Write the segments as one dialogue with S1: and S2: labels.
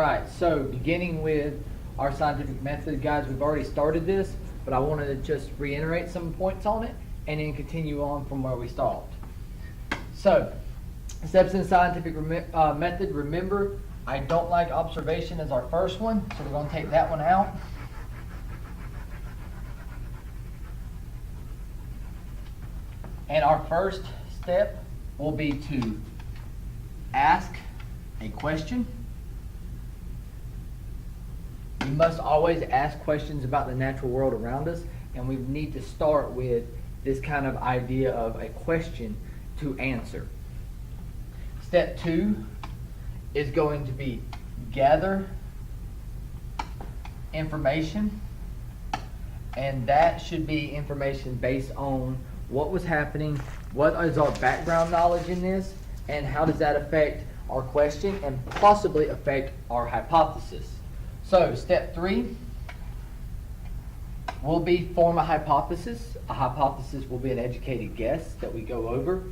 S1: right, so beginning with our scientific method, guys, we've already started this, but I wanted to just reiterate some points on it and then continue on from where we stopped. So, steps in the scientific method, remember, I don't like observation as our first one, so we're going to take that one out. And our first step will be to ask a question. We must always ask questions about the natural world around us, and we need to start with this kind of idea of a question to answer. Step 2 is going to be gather information, and that should be information based on what was happening, what is our background knowledge in this, and how does that affect our question and possibly affect our hypothesis. So step 3 will be form a hypothesis. A hypothesis will be an educated guess that we go over,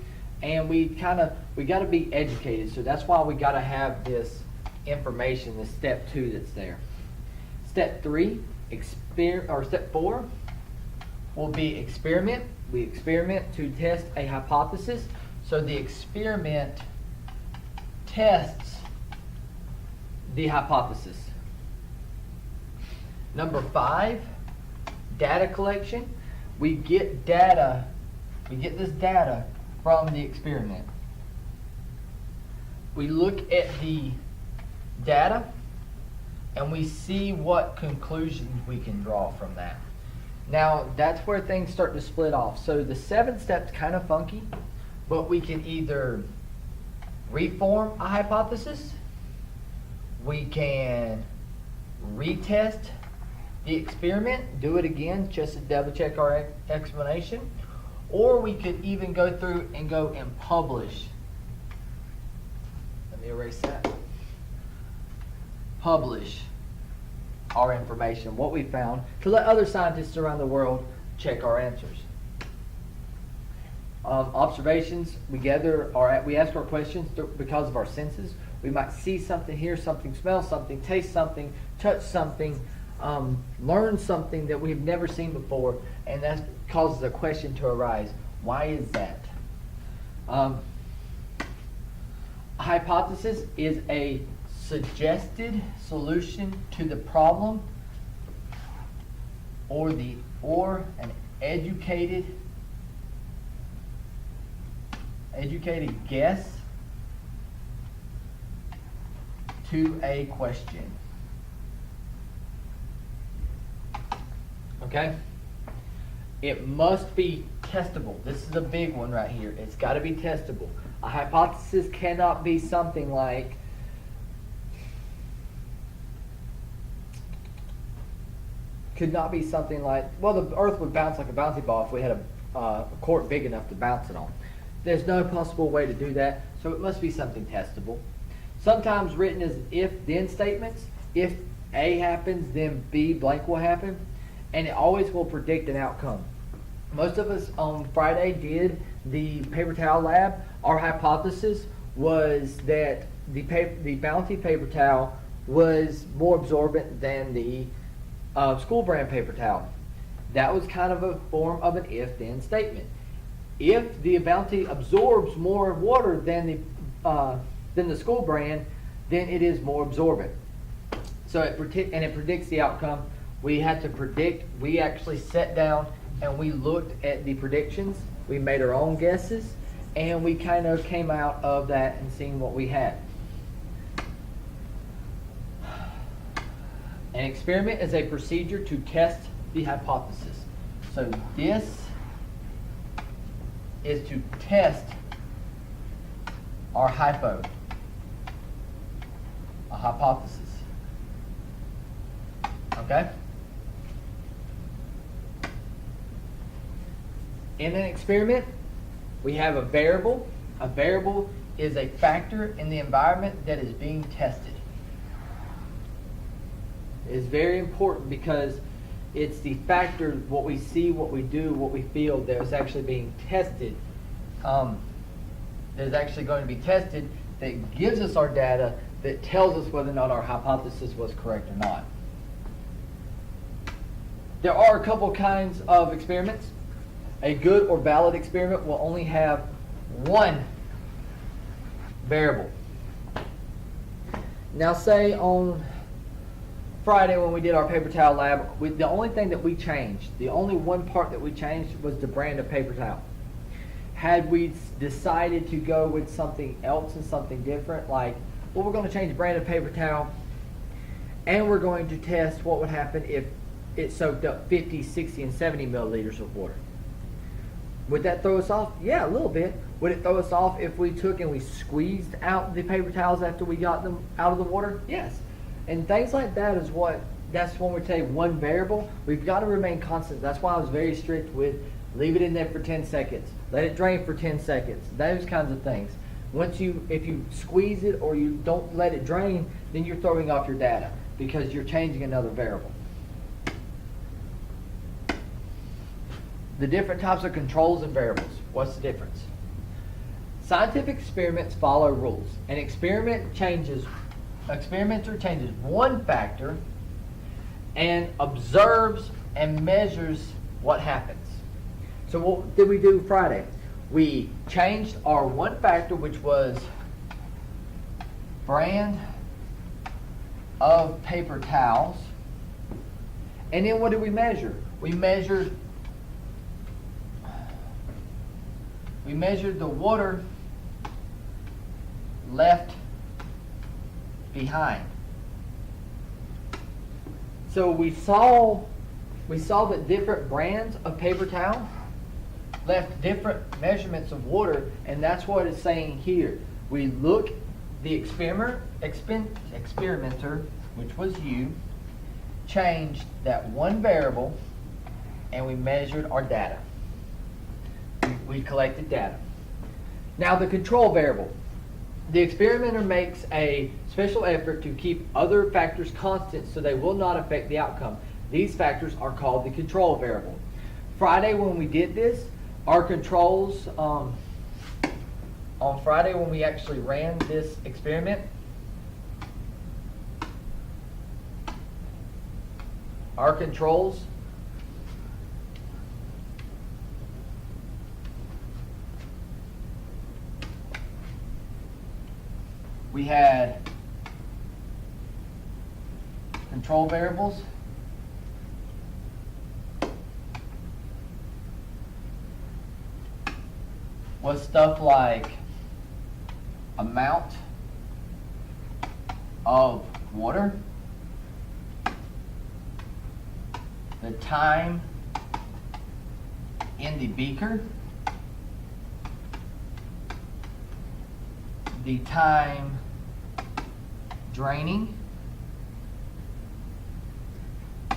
S1: and we got to be educated. So that's why we got to have this information, this step 2 that's there. Step 4 will be experiment. We experiment to test a hypothesis. So the experiment tests the hypothesis. Number 5, data collection. We get this data from the experiment. We look at the data and we see what conclusions we can draw from that. Now, that's where things start to split off. So the 7th step's kind of funky, but we can either reform a hypothesis, we can retest the experiment, do it again just to double check our explanation, or we could even go through and publish. Let me erase that. Publish our information, what we found, to let other scientists around the world check our answers. Observations, we ask our questions because of our senses. We might see something, hear something, smell something, taste something, touch something, learn something that we've never seen before, and that causes a question to arise. Why is that? A hypothesis is a suggested solution to the problem, or an educated guess to a question. Okay? It must be testable. This is a big one right here. It's got to be testable. A hypothesis cannot be something like well, the earth would bounce like a bouncy ball if we had a court big enough to bounce it on. There's no possible way to do that, so it must be something testable. Sometimes written as if-then statements. If A happens, then B blank will happen, and it always will predict an outcome. Most of us on Friday did the paper towel lab. Our hypothesis was that the Bounty paper towel was more absorbent than the school brand paper towel. That was kind of a form of an if-then statement. If the Bounty absorbs more water than the school brand, then it is more absorbent. So it predicts the outcome. We had to predict. We actually sat down and we looked at the predictions. We made our own guesses, and we kind of came out of that and seen what we had. An experiment is a procedure to test the hypothesis. So this is to test our hypothesis. Okay? In an experiment, we have a variable. A variable is a factor in the environment that is being tested. It is very important because it's the factor, what we see, what we do, what we feel, that is actually being tested. That is actually going to be tested, that gives us our data, that tells us whether or not our hypothesis was correct or not. There are a couple kinds of experiments. A good or valid experiment will only have one variable. Now say on Friday when we did our paper towel lab, the only thing that we changed, the only one part that we changed was the brand of paper towel. Had we decided to go with something else and something different, like, well, we're going to change brand of paper towel, and we're going to test what would happen if it soaked up 50, 60, and 70 milliliters of water. Would that throw us off? Yeah, a little bit. Would it throw us off if we took and we squeezed out the paper towels after we got them out of the water? Yes. And things like that is that's when we take one variable. We've got to remain constant. That's why I was very strict with leave it in there for 10 seconds. Let it drain for 10 seconds. Those kinds of things. If you squeeze it or you don't let it drain, then you're throwing off your data because you're changing another variable. The different types of controls and variables. What's the difference? Scientific experiments follow rules. An experimenter changes one factor and observes and measures what happens. So what did we do Friday? We changed our one factor, which was brand of paper towels. And then what did we measure? We measured the water left behind. So we saw that different brands of paper towel left different measurements of water, and that's what it's saying here. We look, the experimenter, which was you, changed that one variable, and we measured our data. We collected data. Now the control variable. The experimenter makes a special effort to keep other factors constant so they will not affect the outcome. These factors are called the control variable. Friday when we did this, our controls, on Friday when we actually ran this experiment, our controls we had control variables was stuff like amount of water, the time in the beaker, the time draining, is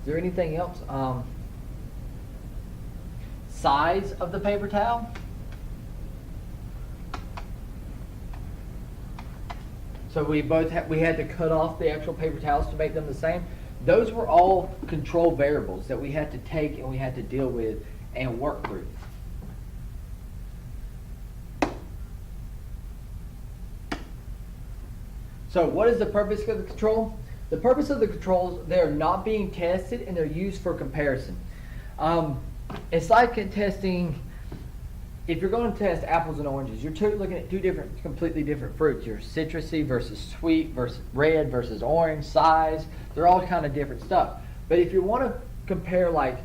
S1: there anything else? Size of the paper towel. So we had to cut off the actual paper towels to make them the same. Those were all control variables that we had to take and we had to deal with and work through. So what is the purpose of the control? The purpose of the controls, they're not being tested and they're used for comparison. It's like in testing, if you're going to test apples and oranges, you're looking at completely different fruits. Your citrusy versus sweet versus red versus orange, size, they're all kind of different stuff. But if you want to compare like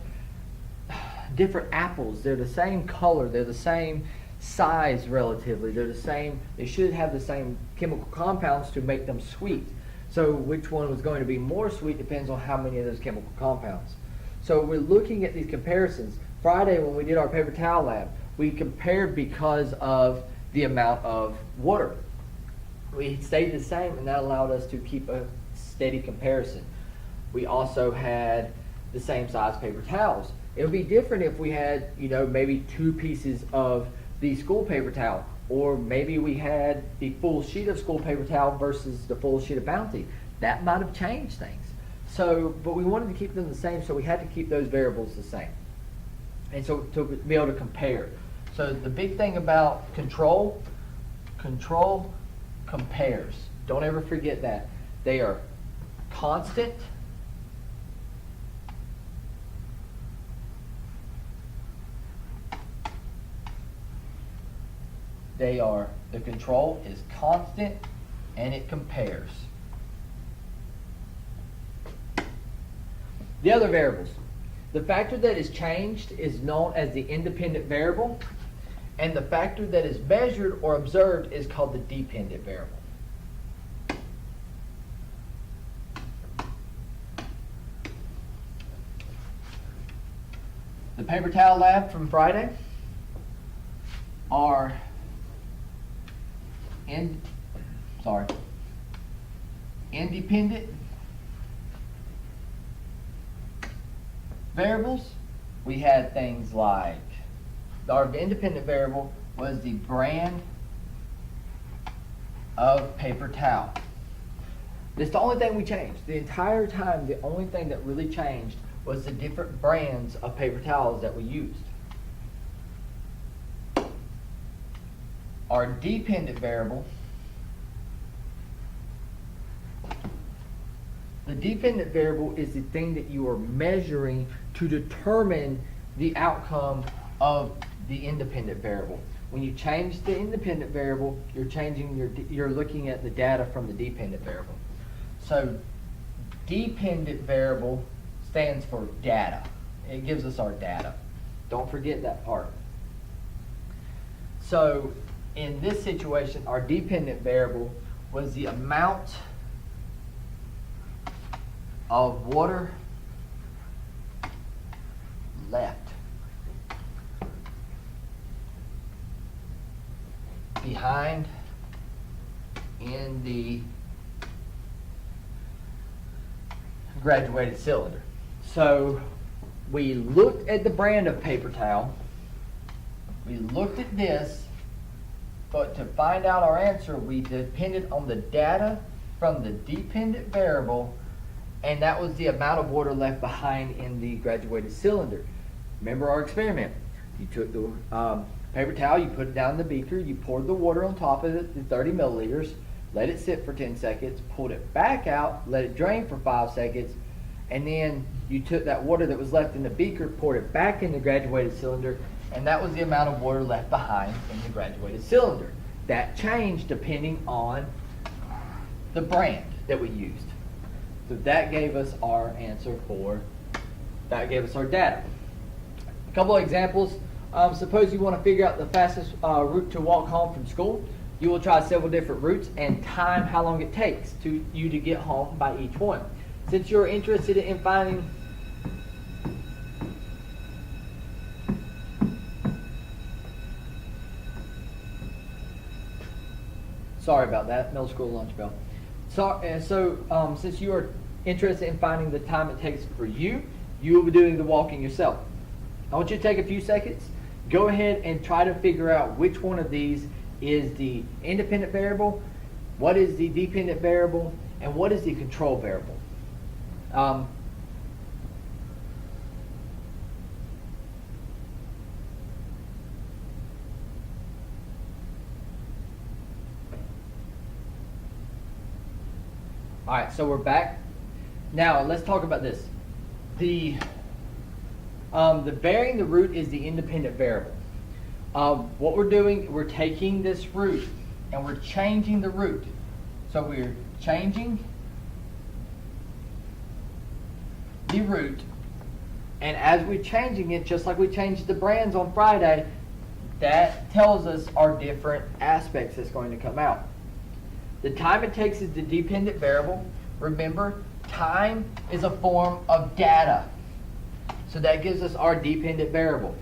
S1: different apples, they're the same color, they're the same size relatively, they should have the same chemical compounds to make them sweet. So which one was going to be more sweet depends on how many of those chemical compounds. So we're looking at these comparisons. Friday when we did our paper towel lab, we compared because of the amount of water. We stayed the same and that allowed us to keep a steady comparison. We also had the same size paper towels. It would be different if we had, maybe 2 pieces of the school paper towel, or maybe we had the full sheet of school paper towel versus the full sheet of Bounty. That might have changed things. But we wanted to keep them the same, so we had to keep those variables the same. And so to be able to compare. So the big thing about control control compares. Don't ever forget that. They are constant the control is constant and it compares. The other variables. The factor that is changed is known as the independent variable, and the factor that is measured or observed is called the dependent variable. The paper towel lab from Friday are independent variables. We had things like our independent variable was the brand of paper towel. That's the only thing we changed. The entire time, the only thing that really changed was the different brands of paper towels that we used. Our dependent variable, the dependent variable is the thing that you are measuring to determine the outcome of the independent variable. When you change the independent variable, you're looking at the data from the dependent variable. So dependent variable stands for data. It gives us our data. Don't forget that part. So in this situation, our dependent variable was the amount of water left behind in the graduated cylinder. So we looked at the brand of paper towel, we looked at this, but to find out our answer, we depended on the data from the dependent variable, and that was the amount of water left behind in the graduated cylinder. Remember our experiment. You took the paper towel, you put it down in the beaker, you poured the water on top of it, the 30 milliliters, let it sit for 10 seconds, pulled it back out, let it drain for 5 seconds, and then you took that water that was left in the beaker, poured it back in the graduated cylinder, and that was the amount of water left behind in the graduated cylinder. That changed depending on the brand that we used. So that gave us our answer that gave us our data. A couple of examples. Suppose you want to figure out the fastest route to walk home from school. You will try several different routes and time how long it takes to you to get home by each one. Since you're interested in finding sorry about that, middle school lunch bell. So since you are interested in finding the time it takes for you, you will be doing the walking yourself. I want you to take a few seconds, go ahead and try to figure out which one of these is the independent variable, what is the dependent variable, and what is the control variable. All right, so we're back. Now let's talk about this. The varying the route is the independent variable. What we're doing, we're taking this route and we're changing the route. So we're changing the route, and as we're changing it, just like we changed the brands on Friday, that tells us our different aspects that's going to come out. The time it takes is the dependent variable. Remember, time is a form of data. So that gives us our dependent variable.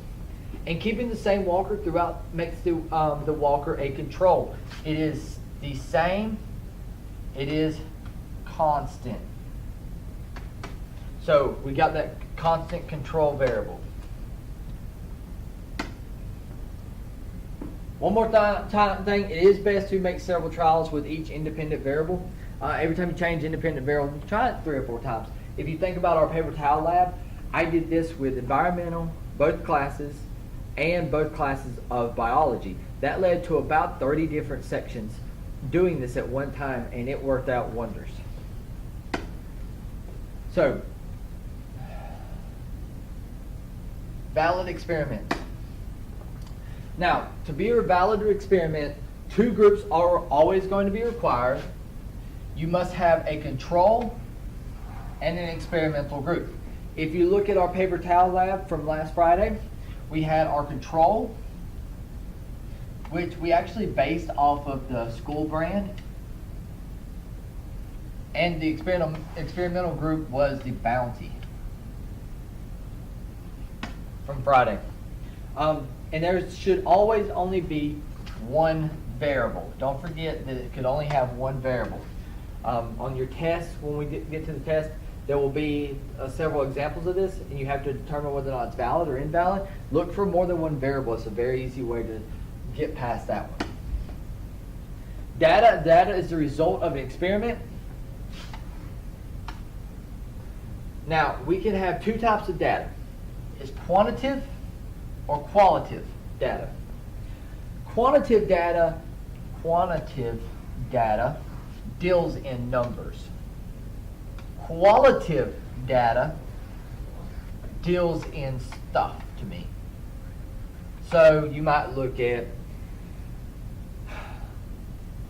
S1: And keeping the same walker throughout makes the walker a control. It is the same, it is constant. So we got that constant control variable. One more thing, it is best to make several trials with each independent variable. Every time you change independent variable, try it 3 or 4 times. If you think about our paper towel lab, I did this with environmental, both classes, and both classes of biology. That led to about 30 different sections doing this at one time, and it worked out wonders. So, valid experiments. Now, to be a valid experiment, 2 groups are always going to be required. You must have a control and an experimental group. If you look at our paper towel lab from last Friday, we had our control, which we actually based off of the school brand. And the experimental group was the Bounty from Friday. And there should always only be one variable. Don't forget that it could only have one variable. On your test, when we get to the test, there will be several examples of this, and you have to determine whether or not it's valid or invalid. Look for more than one variable. It's a very easy way to get past that one. Data is the result of an experiment. Now, we can have 2 types of data. It's quantitative or qualitative data. Quantitative data deals in numbers. Qualitative data deals in stuff to me. So you might look at,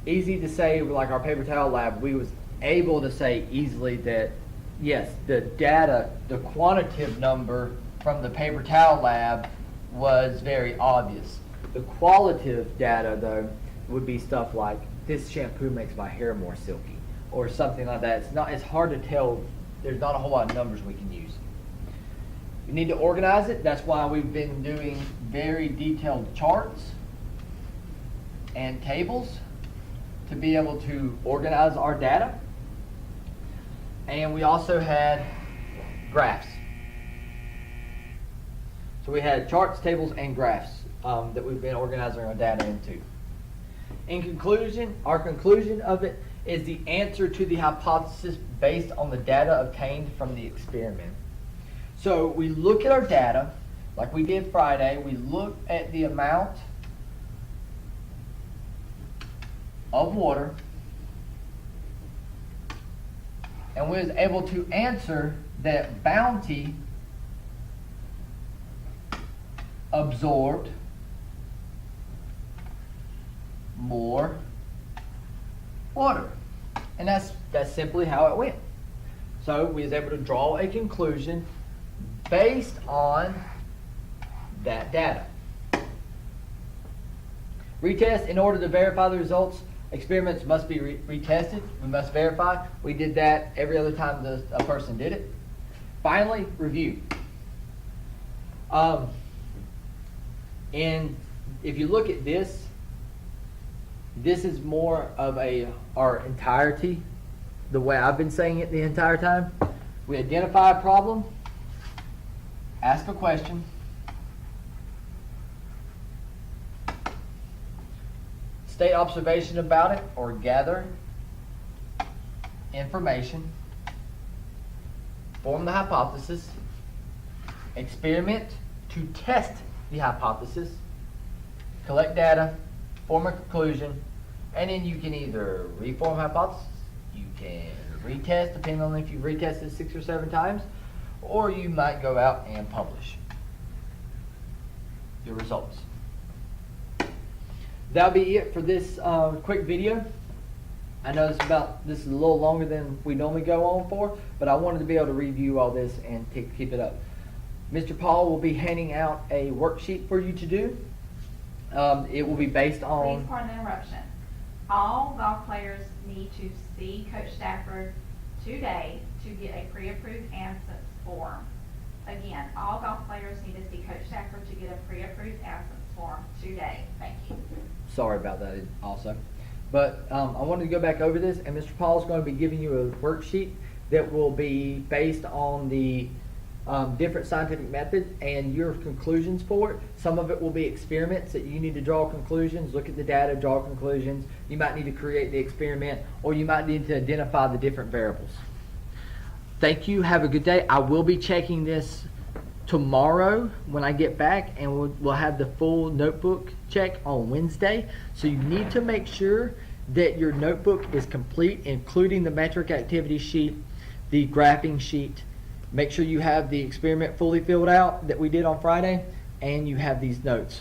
S1: easy to say, like our paper towel lab, we was able to say easily that yes, the data, the quantitative number from the paper towel lab was very obvious. The qualitative data, though, would be stuff like, this shampoo makes my hair more silky, or something like that. It's hard to tell. There's not a whole lot of numbers we can use. You need to organize it. That's why we've been doing very detailed charts and tables to be able to organize our data. And we also had graphs. So we had charts, tables, and graphs that we've been organizing our data into. In conclusion, our conclusion of it is the answer to the hypothesis based on the data obtained from the experiment. So we look at our data, like we did Friday, we look at the amount of water, and we was able to answer that Bounty absorbed more water. And that's simply how it went. So we was able to draw a conclusion based on that data. Retest. In order to verify the results, experiments must be retested. We must verify. We did that every other time a person did it. Finally, review. And if you look at this, this is more of our entirety, the way I've been saying it the entire time. We identify a problem, ask a question, state observation about it or gather information, form the hypothesis, experiment to test the hypothesis, collect data, form a conclusion, and then you can either reform hypothesis, you can retest, depending on if you've retested 6 or 7 times, or you might go out and publish your results. That'll be it for this quick video. I know this is a little longer than we normally go on for, but I wanted to be able to review all this and keep it up. Mr. Paul will be handing out a worksheet for you to do. It will be based on...
S2: Please pardon the interruption. All golf players need to see Coach Stafford today to get a pre-approved absence form. Again, all golf players need to see Coach Stafford to get a pre-approved absence form today. Thank you.
S1: Sorry about that also. But I wanted to go back over this, and Mr. Paul is going to be giving you a worksheet that will be based on the different scientific methods and your conclusions for it. Some of it will be experiments that you need to draw conclusions, look at the data, draw conclusions. You might need to create the experiment, or you might need to identify the different variables. Thank you. Have a good day. I will be checking this tomorrow when I get back, and we'll have the full notebook check on Wednesday. So you need to make sure that your notebook is complete, including the metric activity sheet, the graphing sheet. Make sure you have the experiment fully filled out that we did on Friday, and you have these notes